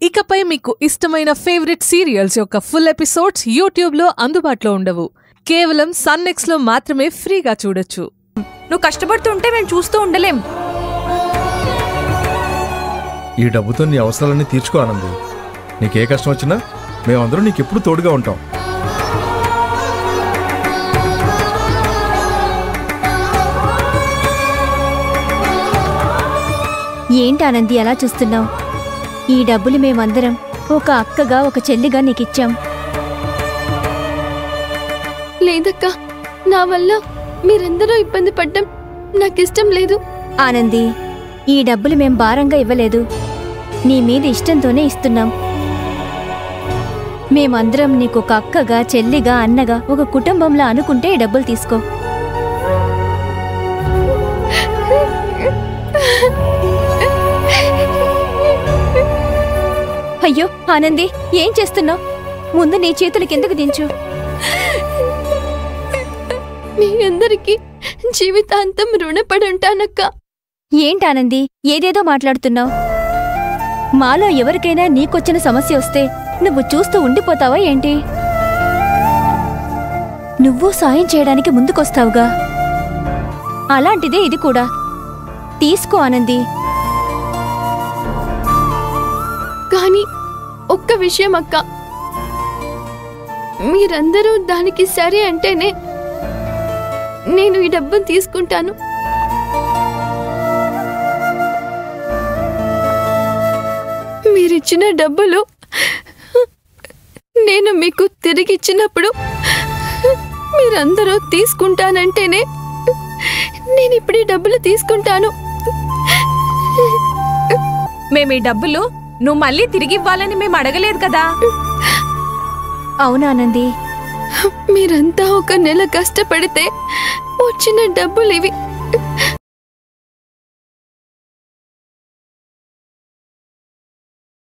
ఇకపై మీకు ఇష్టమైన ఫేవరెట్ సీరియల్స్ యొక్క ఫుల్ ఎపిసోడ్స్ యూట్యూబ్లో అందుబాటులో ఉండవు. కేవలం సన్నెక్స్లో మాత్రమే ఫ్రీగా చూడొచ్చు. నువ్వు కష్టపడుతుంటే మేము చూస్తూ ఉండలేం. ఈ డబ్బుతో నీ అవసరాలన్నీ తీర్చుకో ఆనంది. నీకే కష్టం వచ్చినా మేమందరం నీకెప్పుడు తోడుగా ఉంటాం. ఏంటి ఆనంది అలా చూస్తున్నావు? ఈ డబ్బులు మేమందరం ఒక అక్కగా ఒక చెల్లిగా నీకిచ్చాం. లేదక్కా, నా వల్ల మీరందరూ ఇబ్బంది పడ్డం నాకిష్టం లేదు. ఆనంది, ఈ డబ్బులు మేం భారంగా ఇవ్వలేదు, నీ మీద ఇష్టంతోనే ఇస్తున్నాం. మేమందరం నీకొక అక్కగా చెల్లిగా అన్నగా ఒక కుటుంబంలా అనుకుంటే ఈ డబ్బులు తీసుకో. అయ్యో ఆనంది, ఏం చేస్తున్నావు? ముందు నీ చేతులు కిందకు దించు. మీ అందరికీ జీవితాంతం రుణపడి ఉంటానక్కా. ఏంటానంది ఏదేదో మాట్లాడుతున్నావు? మాలో ఎవరికైనా నీకొచ్చిన సమస్య వస్తే నువ్వు చూస్తూ ఉండిపోతావా ఏంటి? నువ్వు సాయం చేయడానికి ముందుకొస్తావుగా, అలాంటిదే ఇది కూడా. తీసుకో ఆనంది. కానీ ఒక్క విషయం అక్క, మీరందరూ దానికి సరే అంటేనే నేను ఈ డబ్బును తీసుకుంటాను. మీరిచ్చిన డబ్బులు నేను మీకు తిరిగిచ్చినప్పుడు మీరందరూ తీసుకుంటానంటేనే నేను ఇప్పుడు ఈ డబ్బులు తీసుకుంటాను. మేము ఈ డబ్బులు నువ్వు మళ్ళీ తిరిగి ఇవ్వాలని మేము అడగలేదు కదా. అవునానంది, మీరంతా ఒక నెల కష్టపడితే వచ్చిన డబ్బులు ఇవి.